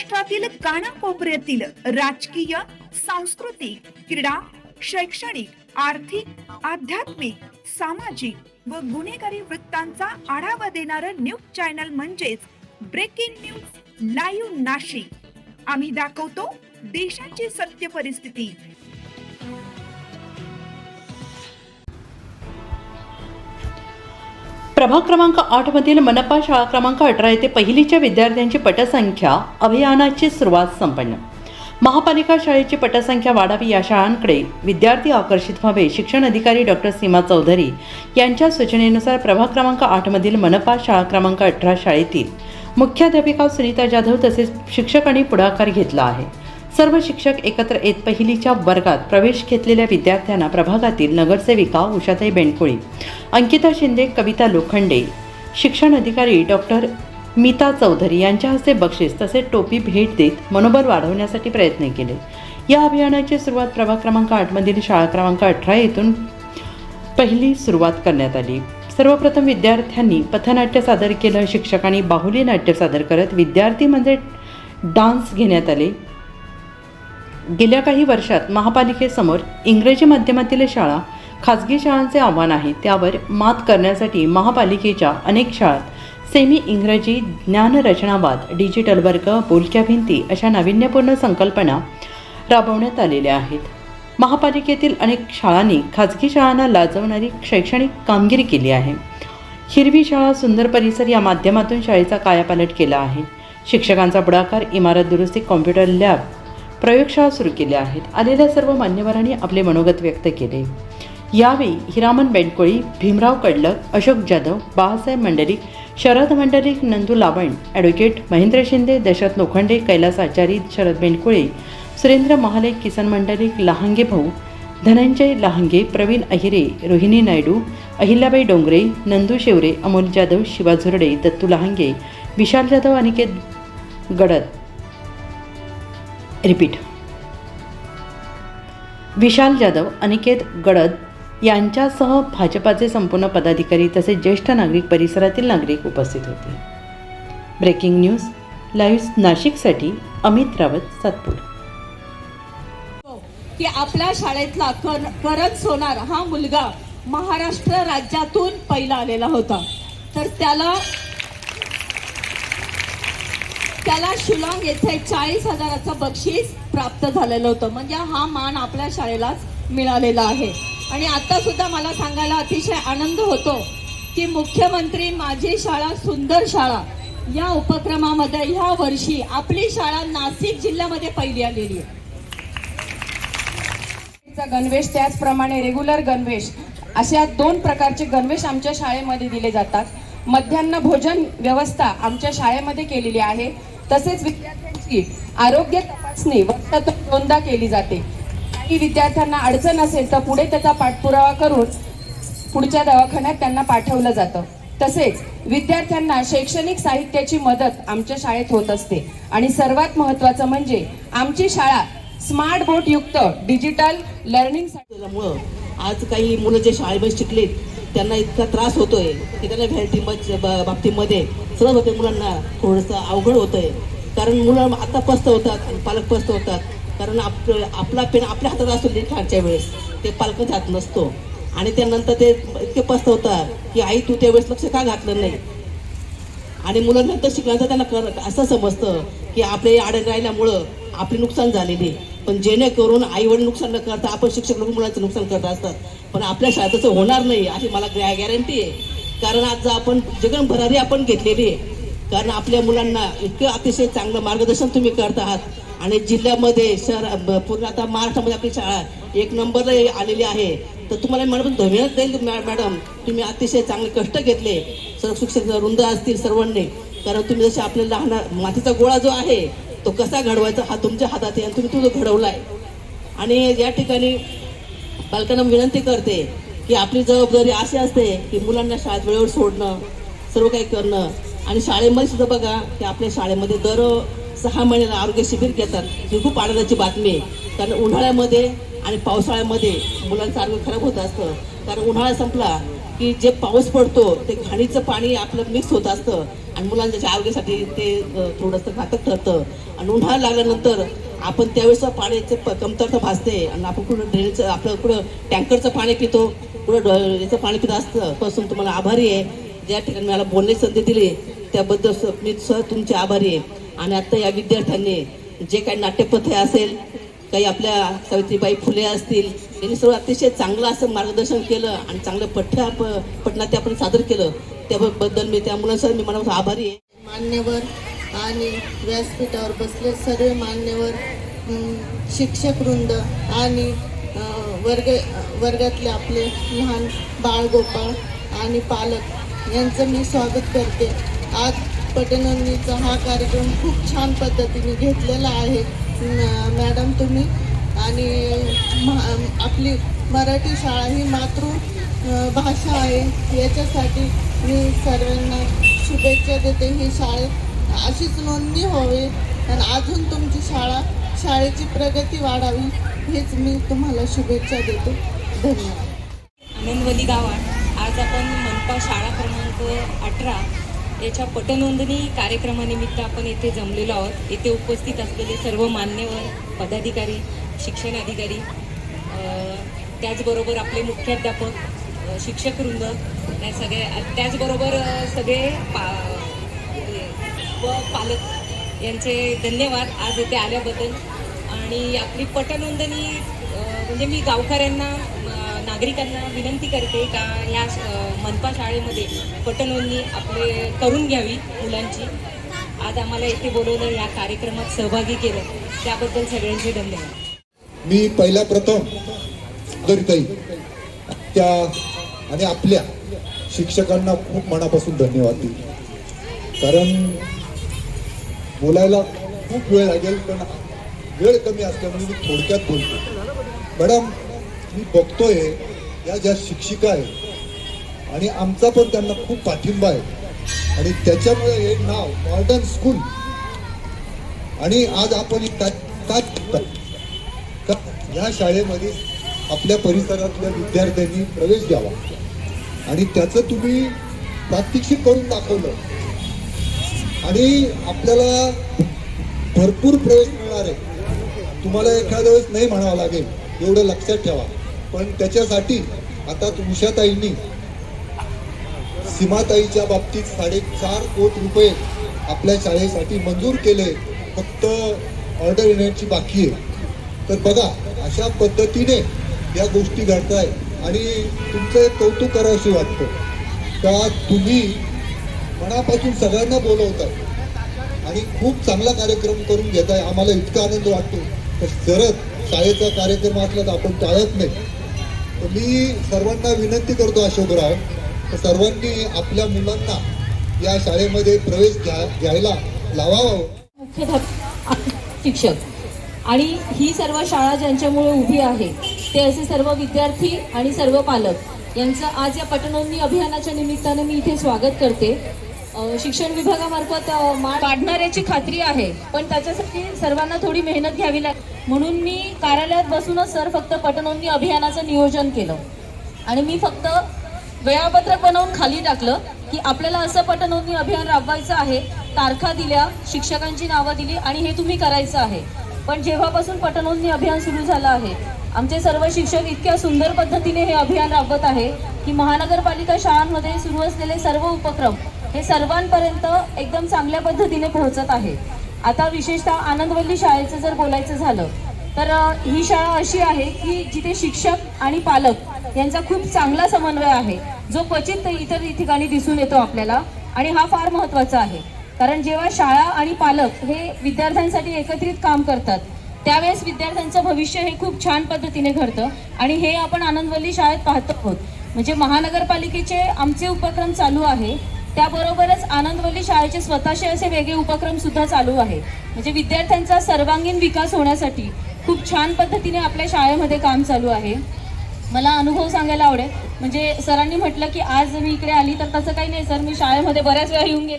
महाराष्ट्रातील कानाकोपऱ्यातील राजकीय, सांस्कृतिक, क्रीडा, शैक्षणिक, आर्थिक, आध्यात्मिक, सामाजिक व गुन्हेगारी वृत्तांचा आढावा देणारं न्यूज चॅनल म्हणजेच ब्रेकिंग न्यूज लाईव्ह नाशिक। आम्ही दाखवतो देशाची सत्य परिस्थिती। प्रभाग क्रमांक 8 मधील मनपा शाळा क्रमांक 18 येथे पहिलीच्या विद्यार्थ्यांची पटसंख्या अभियानाची सुरुवात संपन्न। महापालिका शाळेची पटसंख्या वाढावी या शाळांकडे विद्यार्थी आकर्षित व्हावे, शिक्षण अधिकारी डॉक्टर सीमा चौधरी यांच्या सूचनेनुसार प्रभाग क्रमांक 8 मधील मनपा शाळा क्रमांक 18 शाळेतील मुख्याध्यापिका सुनीता जाधव तसेच शिक्षकांनी पुढाकार घेतला आहे। सर्व शिक्षक एकत्र येत पहिलीच्या वर्गात प्रवेश घेतलेल्या विद्यार्थ्यांना प्रभागातील नगरसेविका उषाताई बेंडकोळी, अंकिता शिंदे, कविता लोखंडे, शिक्षण अधिकारी डॉक्टर मीता चौधरी यांच्या हस्ते बक्षीस तसेच टोपी भेट देत मनोबल वाढवण्यासाठी प्रयत्न केले। या अभियानाची सुरुवात प्रभाग क्रमांक 8 मधील शाळा क्रमांक 18 येथून पहिली सुरुवात करण्यात आली। सर्वप्रथम विद्यार्थ्यांनी पथनाट्य सादर केलं। शिक्षकांनी बाहुली नाट्य सादर करत विद्यार्थीमध्ये डान्स घेण्यात आले। गेल्या काही वर्षात महापालिकेसमोर इंग्रजी माध्यमातील शाळा, खाजगी शाळांचे आव्हान आहे, त्यावर मात करण्यासाठी महापालिकेच्या अनेक शाळांत सेमी इंग्रजी, ज्ञानरचनावाद, डिजिटल वर्ग, बोलक्या भिंती अशा नाविन्यपूर्ण संकल्पना राबवण्यात आलेल्या आहेत। महापालिकेतील अनेक शाळांनी खाजगी शाळांना लाजवणारी शैक्षणिक कामगिरी केली आहे। हिरवी शाळा, सुंदर परिसर या माध्यमातून शाळेचा कायापालट केला आहे। शिक्षकांचा पुढाकार, इमारत दुरुस्ती, कॉम्प्युटर लॅब, प्रयोगशाळा सुरू केल्या आहेत। आलेल्या सर्व मान्यवरांनी आपले मनोगत व्यक्त केले। यावेळी हिरामन बेंडकोळी, भीमराव कडलक, अशोक जाधव, बाळासाहेब मंडलिक, शरद मंडलिक, नंदू लावण, ॲडव्होकेट महेंद्र शिंदे, दशरथ लोखंडे, कैलास आचारी, शरद बेंडकोळी, सुरेंद्र महाले, किसन मंडलिक, लहांगे भाऊ, धनंजय लहांगे, प्रवीण अहिरे, रोहिणी नायडू, अहिल्याबाई डोंगरे, नंदू शेवरे, अमोल जाधव, शिवा झुरडे, दत्तू लहांगे, विशाल जाधव, अनिकेत गडद विशाल जाधव, अनिकेत गडद यांच्यासह भाजपाचे संपूर्ण पदाधिकारी तसेच ज्येष्ठ नागरिक, परिसरातील नागरिक उपस्थित होते। ब्रेकिंग न्यूज लाईव्ह नाशिकसाठी अमित रावत, सातपूर। की आपल्या शाळेतला करण सोनार हा मुलगा महाराष्ट्र राज्यातून पहिला आलेला होता, तर त्याला शिलाँग येथे 40,000चं बक्षीस प्राप्त झालेलं होतं। म्हणजे हा मान आपल्या शाळेलाच मिळालेला आहे। आणि आता सुद्धा मला सांगायला अतिशय आनंद होतो की मुख्यमंत्री माझी शाळा सुंदर शाळा या उपक्रमामध्ये ह्या वर्षी आपली शाळा नाशिक जिल्ह्यामध्ये पहिली आलेली आहे। गणवेश त्याचप्रमाणे रेग्युलर गणवेश अशा 2 प्रकारचे गणवेश आमच्या शाळेमध्ये दिले जातात। मध्यान्ह भोजन व्यवस्था आमच्या शाळेमध्ये केलेली आहे। तसेच विद्यार्थ्यांची आरोग्य तपासणी वर्षातून 2दा केली जाते। काही विद्यार्थ्यांना अडचण असेल तर पुढे त्याचा पाठपुरावा करून पुढच्या दवाखान्यात त्यांना पाठवलं जातं। तसेच विद्यार्थ्यांना शैक्षणिक साहित्याची मदत आमच्या शाळेत होत असते। आणि सर्वात महत्त्वाचं म्हणजे आमची शाळा स्मार्ट बोर्ड युक्त डिजिटल लर्निंग त्यामुळं आज काही मुलं जे शाळेमध्ये शिकलेत त्यांना इतका त्रास होतोय की त्यांना व्हॅलिटी बाबतीमध्ये सहज होते, मुलांना थोडंसं अवघड होतंय। कारण मुलं आता पस्तवतात आणि पालक पस्तवतात, कारण आपला पेन आपल्या हातात असतो लिखाणच्या वेळेस, ते पालकांच्या हात नसतो आणि त्यानंतर ते इतके पस्तवतात की आई तू त्यावेळेस लक्ष का घातलं नाही। आणि मुलांना तर शिकण्याचं त्यांना असं समजतं की आपले आडे राहिल्यामुळं आपले नुकसान झालेले, पण जेणेकरून आई वडील नुकसान न करता आपण शिक्षक लोक मुलांचं नुकसान करत असतात। पण आपल्या शाळेत तसं होणार नाही अशी मला गॅरंटी आहे। कारण आज आपण जगभरारी आपण घेतलेली आहे, कारण आपल्या मुलांना इतकं अतिशय चांगलं मार्गदर्शन तुम्ही करत आहात। आणि जिल्ह्यामध्ये शहर पूर्ण आता महाराष्ट्रामध्ये आपली शाळा 1 नंबरला आलेली आहे। तर तुम्हाला म्हणून धन्यवाद देईल मॅडम, तुम्ही अतिशय चांगले कष्ट घेतले, सर्व शिक्षक वृंद असतील सर्वांनी। कारण तुम्ही जसे आपल्या लहान मातीचा गोळा जो आहे तो कसा घडवायचा हा तुमच्या हातात आहे आणि तुम्ही तो घडवलाय। आणि या ठिकाणी पालकांना विनंती करते की आपली जबाबदारी अशी असते की मुलांना शाळेत वेळेवर सोडणं, सर्व काही करणं। आणि शाळेमध्ये सुद्धा बघा की आपल्या शाळेमध्ये दर 6 महिन्याला आरोग्य शिबिर घेतात, ही खूप आनंदाची बातमी आहे। कारण उन्हाळ्यामध्ये आणि पावसाळ्यामध्ये मुलांचं आरोग्य खराब होत असतं, कारण उन्हाळा संपला की जे पाऊस पडतो ते घाणीचं पाणी आपलं मिक्स होत असतं आणि मुलांच्या आरोग्यासाठी ते थोडंसं घातक ठरतं. आणि उन्हाळा लागल्यानंतर आपण त्यावेळेस पाण्याचं कमतरता भासते आणि आपण कुठं ड्रेनचं आपलं कुठं टँकरचं पाणी पितो, कुठं याचं पाणी पित असतं. पासून तुम्हाला आभारी आहे. ज्या ठिकाणी मला बोलण्याची संधी दिली त्याबद्दल मी तुमचे आभारी आहे. आणि आत्ता या विद्यार्थ्यांनी जे काही नाट्यपथ्य असेल, काही आपल्या सावित्रीबाई फुले असतील, यांनी सर्व अतिशय चांगलं असं मार्गदर्शन केलं आणि चांगलं पठनाट्य आपण सादर केलं. त्याबद्दल मी त्या मुलांसह मी मनापासून आभारी आहे. मान्यवर आणि व्यासपीठावर बसले सर्व मान्यवर, शिक्षकवृंद आणि वर्गातले आपले लहान बाळगोपाळ आणि पालक यांचं मी स्वागत करते. आज पटनोंदणीचा हा कार्यक्रम खूप छान पद्धतीने घेतलेला आहे. मॅडम तुम्ही आणि आपली मराठी शाळा ही मातृभाषा आहे, याच्यासाठी मी सर्वांना शुभेच्छा देते. ही शाळेत अशीच नोंदणी व्हावी आणि अजून तुमची शाळेची प्रगती वाढावी, हेच मी तुम्हाला शुभेच्छा देते. धन्यवाद. आनंदवली गावात आज आपण मनपा शाळा क्रमांक 18 याच्या पटनोंदणी कार्यक्रमानिमित्त आपण येथे जमलेलो आहोत. येथे उपस्थित असलेले सर्व मान्यवर, पदाधिकारी, शिक्षण अधिकारी, त्याचबरोबर आपले मुख्याध्यापक, शिक्षकवृंद, या सगळ्या, त्याचबरोबर सगळे पालक यांचे धन्यवाद आज इथे आल्याबद्दल. आणि आपली पटनोंदणी म्हणजे मी गावकऱ्यांना, नागरिकांना विनंती करते का या मनपा शाळेमध्ये पटनोंदणी आपले करून घ्यावी मुलांची. आज आम्हाला इथे बोलवलं, या कार्यक्रमात सहभागी केलं, त्याबद्दल सगळ्यांचे धन्यवाद. मी पहिल्या प्रथम दरिताई त्या आणि आपल्या शिक्षकांना खूप मनापासून धन्यवाद देतो. कारण बोलायला खूप वेळ लागेल, पण वेळ कमी असल्यामुळे मी थोडक्यात बोलतो. मॅडम, मी बघतोय या ज्या शिक्षिका आहेत आणि आमचा पण त्यांना खूप पाठिंबा आहे आणि त्याच्यामुळे हे नाव मॉडर्न स्कूल. आणि आज आपण या शाळेमध्ये आपल्या परिसरातल्या विद्यार्थ्यांनी प्रवेश द्यावा आणि त्याचं तुम्ही प्रात्यक्षिक करून दाखवलं आणि आपल्याला भरपूर प्रवेश मिळणार आहे. तुम्हाला एखाद्या वेळेस नाही म्हणावं लागेल, एवढं लक्षात ठेवा. पण त्याच्यासाठी आता उषाताईंनी सीमाताईच्या बाबतीत 4.5 कोटी रुपये आपल्या शाळेसाठी मंजूर केले, फक्त ऑर्डर येण्याची बाकी आहे. तर बघा, अशा पद्धतीने या गोष्टी घडताय आणि तुमचं एक कौतुक करावंशी वाटतं का तुम्ही मनापासून सगळ्यांना बोलवताय आणि खूप चांगला कार्यक्रम करून घेताय. आम्हाला इतका आनंद वाटतो. जरच शाळेचा कार्यक्रम असला तर आपण टाळत नाही. तर मी सर्वांना विनंती करतो अशोकराव, तर सर्वांनी आपल्या मुलांना या शाळेमध्ये प्रवेश घ्यायला लावावा. मुख्याध्यापक, शिक्षक आणि ही सर्व शाळा ज्यांच्यामुळे उभी आहे ते असे सर्व विद्यार्थी आणि सर्व पालक यांचं आज या पटनोंदणी अभियानाच्या निमित्ताने मी इथे स्वागत करते. शिक्षण विभागामार्फत मार्क काढणाऱ्याची खात्री आहे, पण त्याच्यासाठी सर्वांना थोडी मेहनत घ्यावी लागते. म्हणून मी कार्यालयात बसूनच फक्त पटनोंदणी अभियानाचं नियोजन केलं आणि मी फक्त वेळापत्रक बनवून खाली टाकलं की आपल्याला असं पटनोंदणी अभियान राबवायचं आहे. तारखा दिल्या, शिक्षकांची नावं दिली आणि हे तुम्ही करायचं आहे. पण जेव्हापासून पटनोंदणी अभियान सुरू झालं आहे, आमचे सर्व शिक्षक इतक्या सुंदर पद्धतीने हे अभियान राबवत आहे की महानगरपालिका शाळांमध्ये सुरू असलेले सर्व उपक्रम हे सर्वांपर्यंत एकदम चांगल्या पद्धतीने पोहोचत आहे. आता विशेषतः आनंदवल्ली शाळेचं जर बोलायचं झालं तर ही शाळा अशी आहे की जिथे शिक्षक आणि पालक यांचा खूप चांगला समन्वय आहे, जो क्वचित इतर ठिकाणी दिसून येतो आपल्याला. आणि हा फार महत्त्वाचा आहे, कारण जेव्हा शाळा आणि पालक हे विद्यार्थ्यांसाठी एकत्रित काम करतात त्यावेळेस विद्यार्थ्यांचं भविष्य हे खूप छान पद्धतीने घडतं. आणि हे आपण आनंदवल्ली शाळेत पाहतो आहोत. म्हणजे महानगरपालिकेचे आमचे उपक्रम चालू आहे, त्याबरोबरच आनंदवल्ली शाळेचे स्वतःचे असे वेगळे उपक्रम सुद्धा चालू आहे. म्हणजे विद्यार्थ्यांचा सर्वांगीण विकास होण्यासाठी खूप छान पद्धतीने आपल्या शाळेमध्ये काम चालू आहे. मला अनुभव सांगायला आवडेल. म्हणजे सरांनी म्हटलं की आज मी इकडे आली, तर तसं काही नाही सर, मी शाळेमध्ये बऱ्याच वेळा येऊन गेले.